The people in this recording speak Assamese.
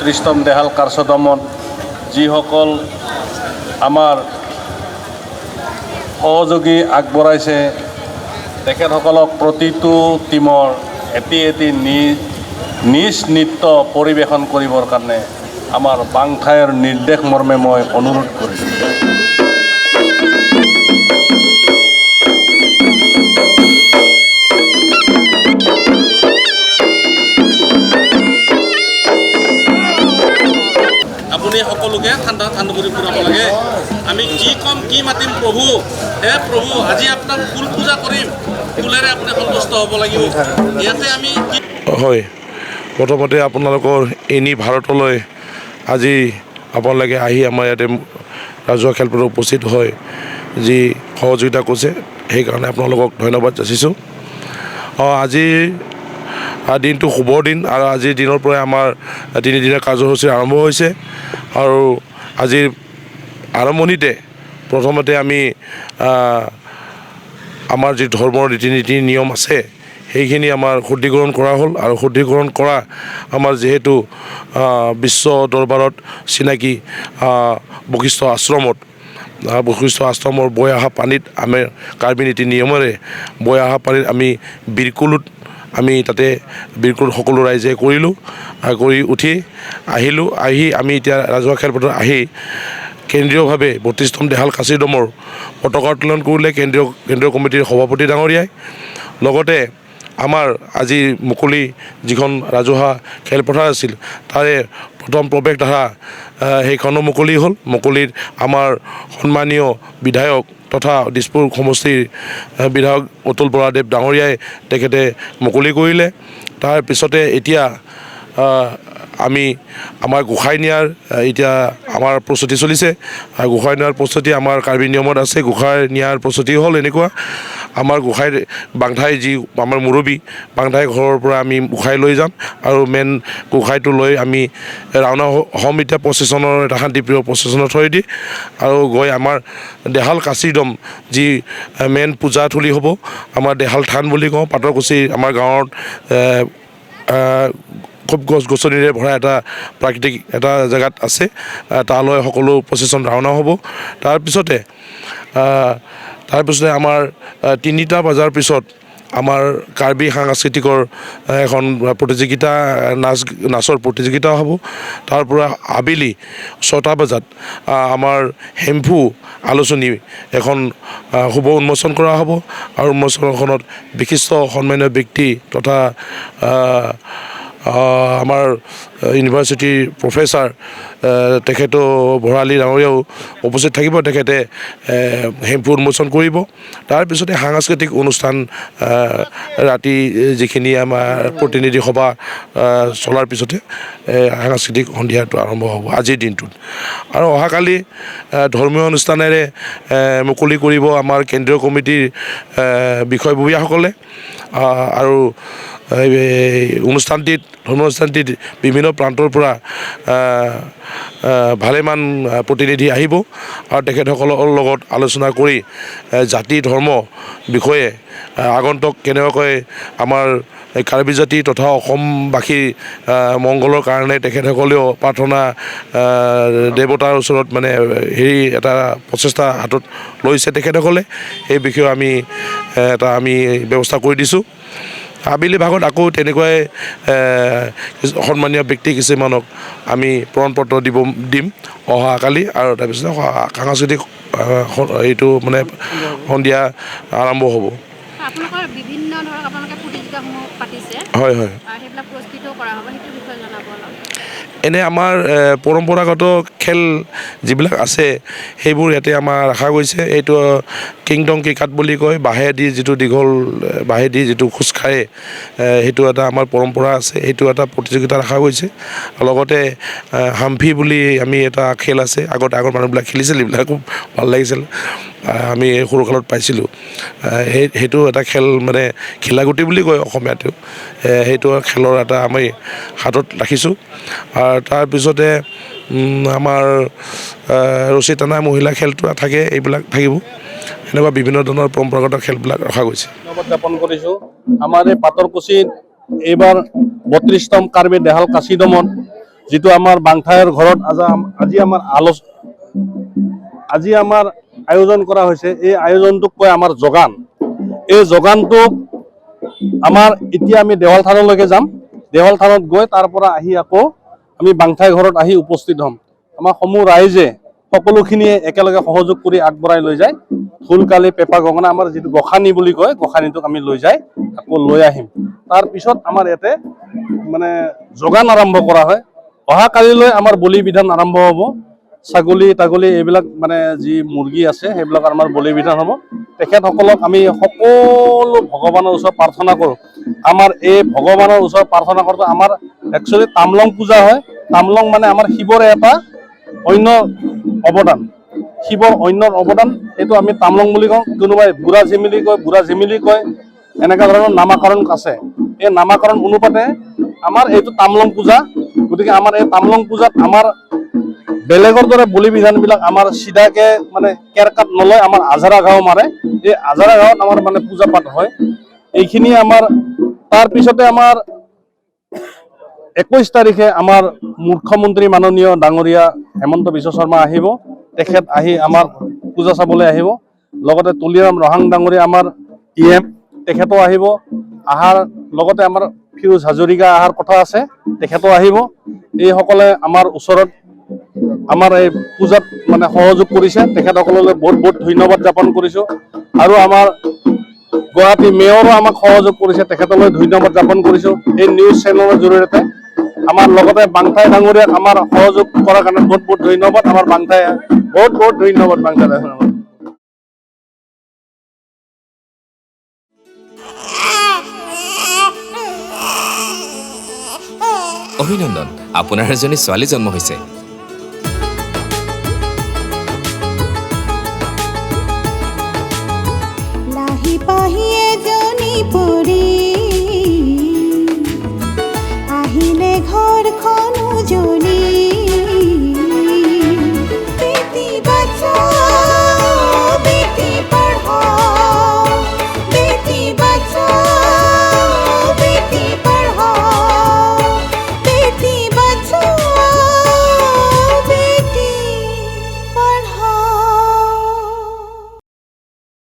32তম দেহাল কাৰ্যদমত যিসকল আমাৰ সহযোগী আগবঢ়াইছে তেখেতসকলক প্ৰতিটো টীমৰ এটি নিজ নৃত্য পৰিৱেশন কৰিবৰ কাৰণে আমাৰ বাংঠাইৰ নিৰ্দেশ মৰ্মে মই অনুৰোধ কৰিছোঁ। আপুনি সকলোকে ঠাণ্ডা কৰি ফুৰাব লাগে। আমি কি ক'ম কি মাতিম প্ৰভু, হে প্ৰভু আজি আপোনাক ফুল পূজা কৰিম, ফুলেৰে আপুনি সন্তুষ্ট হ'ব লাগিব। ইয়াতে আমি হয়, প্ৰথমতে আপোনালোকৰ এনি ভাৰতলৈ আজি আপোনালোকে আহি আমাৰ ইয়াতে ৰাজহুৱা খেলপথাৰত উপস্থিত হয় যি সহযোগিতা কৰিছে সেইকাৰণে আপোনালোকক ধন্যবাদ যাচিছোঁ। আজিৰ দিনটো শুভৰ দিন আৰু আজিৰ দিনৰ পৰাই আমাৰ তিনিদিনীয়া কাৰ্যসূচী আৰম্ভ হৈছে আৰু আজিৰ আৰম্ভণিতে প্ৰথমতে আমি আমাৰ যি ধৰ্মৰ ৰীতি নীতি নিয়ম আছে সেইখিনি আমাৰ শুদ্ধিকৰণ কৰা হ'ল আৰু শুদ্ধিকৰণ কৰা আমাৰ যিহেতু বিশ্ব দৰবাৰত চিনাকি বশিষ্ঠ আশ্ৰমৰ বৈ অহা পানীত আমি কাৰ্বি নীতি নিয়মেৰে বৈ অহা পানীত আমি আমি তাতে বিৰকুট সকলো ৰাইজে কৰিলোঁ, কৰি উঠি আহিলোঁ। আমি এতিয়া ৰাজহুৱা খেলপথাৰত আহি কেন্দ্ৰীয়ভাৱে 32তম দেহাল কাচিদমৰ পতাকা উত্তোলন কৰিলে কেন্দ্ৰীয় কমিটিৰ সভাপতি ডাঙৰীয়াই। লগতে আমাৰ আজি মুকলি যিখন ৰাজহুৱা খেলপথাৰ আছিল তাৰে প্ৰথম প্ৰৱেশধাৰা সেইখনো মুকলি হ'ল। মুকলিত আমাৰ সন্মানীয় বিধায়ক তথা দিছপুৰ সমষ্টিৰ বিধায়ক অতুল বৰাদেৱ ডাঙৰীয়াই তেখেতে মুকলি কৰিলে। তাৰপিছতে এতিয়া আমি আমাৰ গোসাঁই নিয়াৰ এতিয়া আমাৰ প্ৰস্তুতি চলিছে। গোসাঁই নিয়াৰ প্ৰস্তুতি আমাৰ কাৰ্বি নিয়মত আছে। গোসাঁই নিয়াৰ প্ৰস্তুতি হ'ল এনেকুৱা, আমাৰ গোসাঁই বাংঠাই যি আমাৰ মুৰব্বী বাংঠাই ঘৰৰ পৰা আমি গোসাঁই লৈ যাম আৰু মেইন গোসাঁইটো লৈ আমি ৰাওনা হ'ম এতিয়া প্ৰচেশ্যনৰ এটা শান্তিপ্ৰিয় প্ৰচেশ্যনৰ থ্ৰুৱেদি আৰু গৈ আমাৰ দেহাল কাচিদম যি মেইন পূজাথলী হ'ব, আমাৰ দেহাল থান বুলি কওঁ, পাটৰকুচি আমাৰ গাঁৱত খুব গছ গছনিৰে ভৰা এটা প্ৰাকৃতিক এটা জেগাত আছে, তালৈ সকলো প্ৰচেশ্যন ৰাওনা হ'ব। তাৰপিছতে আমাৰ 3টা বজাৰ পিছত আমাৰ কাৰ্বি সাংস্কৃতিকৰ এখন প্ৰতিযোগিতা নাচৰ প্ৰতিযোগিতা হ'ব। তাৰ পৰা আবেলি 6টা বজাত আমাৰ হেম্ফু আলোচনী এখন শুভ উন্মোচন কৰা হ'ব আৰু উন্মোচনখনত বিশিষ্ট সন্মানীয় ব্যক্তি তথা আমাৰ ইউনিভাৰ্চিটিৰ প্ৰফেচাৰ তেখেতো ভৰালী ডাঙৰীয়াও উপস্থিত থাকিব। তেখেতে হেম্ফু উন্মোচন কৰিব। তাৰপিছতে সাংস্কৃতিক অনুষ্ঠান ৰাতি যিখিনি আমাৰ প্ৰতিনিধি সভা চলাৰ পিছতে সাংস্কৃতিক সন্ধিয়াটো আৰম্ভ হ'ব আজিৰ দিনটোত। আৰু অহাকালি ধৰ্মীয় অনুষ্ঠানেৰে মুকলি কৰিব আমাৰ কেন্দ্ৰীয় কমিটিৰ বিষয়ববীয়াসকলে আৰু ধৰ্মীয় অনুষ্ঠানটিত বিভিন্ন প্ৰান্তৰ পৰা ভালেমান প্ৰতিনিধি আহিব আৰু তেখেতসকলৰ লগত আলোচনা কৰি জাতি ধৰ্ম বিষয়ে আগন্তুক কেনেবাকৈ আমাৰ কাৰ্বি জাতি তথা অসমবাসীৰ মংগলৰ কাৰণে তেখেতসকলেও প্ৰাৰ্থনা দেৱতাৰ ওচৰত মানে এটা প্ৰচেষ্টা হাতত লৈছে তেখেতসকলে, সেই বিষয়ে আমি ব্যৱস্থা কৰি দিছোঁ। আবেলি ভাগত আকৌ তেনেকুৱাই সন্মানীয় ব্যক্তি কিছুমানক আমি প্ৰমাণপত্ৰ দিম অহাকালি আৰু তাৰপিছত সাংস্কৃতিক এইটো মানে সন্ধিয়া আৰম্ভ হ'ব। হয় হয়, এনে আমাৰ পৰম্পৰাগত খেল যিবিলাক আছে সেইবোৰ ইয়াতে আমাৰ ৰখা গৈছে। এইটো কিংডং কিকাট বুলি কয়, বাঁহেদি যিটো খোজ খায় সেইটো এটা আমাৰ পৰম্পৰা আছে, সেইটো এটা প্ৰতিযোগিতা ৰখা গৈছে। লগতে হাম্ফি বুলি আমি এটা খেল আছে, আগৰ মানুহবিলাক খেলিছিল, এইবিলাক খুব ভাল লাগিছিল, আমি সৰুকালত পাইছিলোঁ। সেইটো এটা খেল মানে খিলাগুটি বুলি কয় অসমীয়াটো, সেইটো খেলৰ এটা আমি হাতত ৰাখিছোঁ। আৰু তাৰপিছতে আমাৰ ৰছী টানা মহিলা খেলটো থাকে, এইবিলাক থাকিব। এনেকুৱা বিভিন্ন ধৰণৰ পৰম্পৰাগত খেলবিলাক ৰখা গৈছে। উদযাপন কৰিছোঁ আমাৰ এই পাটৰকুচিত এইবাৰ 32তম কাৰ্বি দেহাল কাচিদমত যিটো আমাৰ বাংঠাইৰ ঘৰত আজি আমাৰ আয়োজন কৰা হৈছে, এই আয়োজনটোক কয় আমাৰ যোগান। এই যোগানটোক আমাৰ এতিয়া আমি দেৱাল থানলৈকে যাম। দেৱাল থানত গৈ তাৰ পৰা আহি আকৌ আমি বাংঠাই ঘৰত আহি উপস্থিত হ'ম। আমাৰ সমূহ ৰাইজে সকলোখিনিয়ে একেলগে সহযোগ কৰি আগবঢ়াই লৈ যায়। ঢোল-কালি, পেঁপা, গগনা, আমাৰ যিটো গোসানী বুলি কয়, গোসানীটোক আমি লৈ যাই আকৌ লৈ আহিম। তাৰপিছত আমাৰ ইয়াতে মানে যোগান আৰম্ভ কৰা হয়। অহা কালিলৈ আমাৰ বলি বিধান আৰম্ভ হ'ব। ছাগলী এইবিলাক মানে যি মুৰ্গী আছে সেইবিলাক আমাৰ বলি বিধান হ'ব। তেখেতসকলক আমি সকলো ভগৱানৰ ওচৰত প্ৰাৰ্থনা কৰোঁ। আমাৰ এই ভগৱানৰ ওচৰত প্ৰাৰ্থনা কৰোঁতে আমাৰ একচুৱেলি তামলং পূজা হয়। তামলং মানে আমাৰ শিৱৰে এটা অন্য অৱদান, শিৱৰ অন্য অৱদান, এইটো আমি তামলং বুলি কওঁ। কোনোবাই বুঢ়া ঝিমিলি কয়, এনেকুৱা ধৰণৰ নামাকৰণ আছে। এই নামাকৰণ অনুপাতে আমাৰ এইটো তামলং পূজা। গতিকে আমাৰ এই তামলং পূজাত আমাৰ বেলেগৰ দৰে বলি বিধানবিলাক আমাৰ চিধাকে মানে কেৰকাত নলয়, আমাৰ আজাৰা গাঁও মাৰে। এই আজাৰা গাঁৱত আমাৰ মানে পূজা পাঠ হয়। এইখিনি আমাৰ তাৰপিছতে আমাৰ 21 তাৰিখে আমাৰ মুখ্যমন্ত্ৰী মাননীয় ডাঙৰীয়া হেমন্ত বিশ্ব শৰ্মা আহিব। তেখেত আহি আমাৰ পূজা চাবলৈ আহিব। লগতে তুলিৰাম ৰহাং ডাঙৰীয়া আমাৰ EM তেখেতো আহিব। লগতে আমাৰ ফিৰোজ হাজৰিকা অহাৰ কথা আছে, তেখেতো আহিব। এইসকলে আমাৰ ওচৰত আমাৰ এই পূজাত মানে সহযোগ কৰিছে, তেখেতসকললৈ বহুত বহুত ধন্যবাদ জ্ঞাপন কৰিছোঁ। আৰু আমাৰ গুৱাহাটী মেয়ৰো আমাক সহযোগ কৰিছে, তেখেতলৈ ধন্যবাদ জ্ঞাপন কৰিছোঁ। এই নিউজ চেনেলৰ জৰিয়তে আমাৰ লগতে বাংঠাই ডাঙৰীয়াক আমাৰ সহযোগ কৰাৰ কাৰণে বহুত বহুত ধন্যবাদ। আমাৰ বাংঠাই বহুত বহুত ধন্যবাদ বাংঠাই ডাঙৰীয়াক। অভিনন্দন, আপোনাৰ এজনী ছোৱালী জন্ম হৈছে।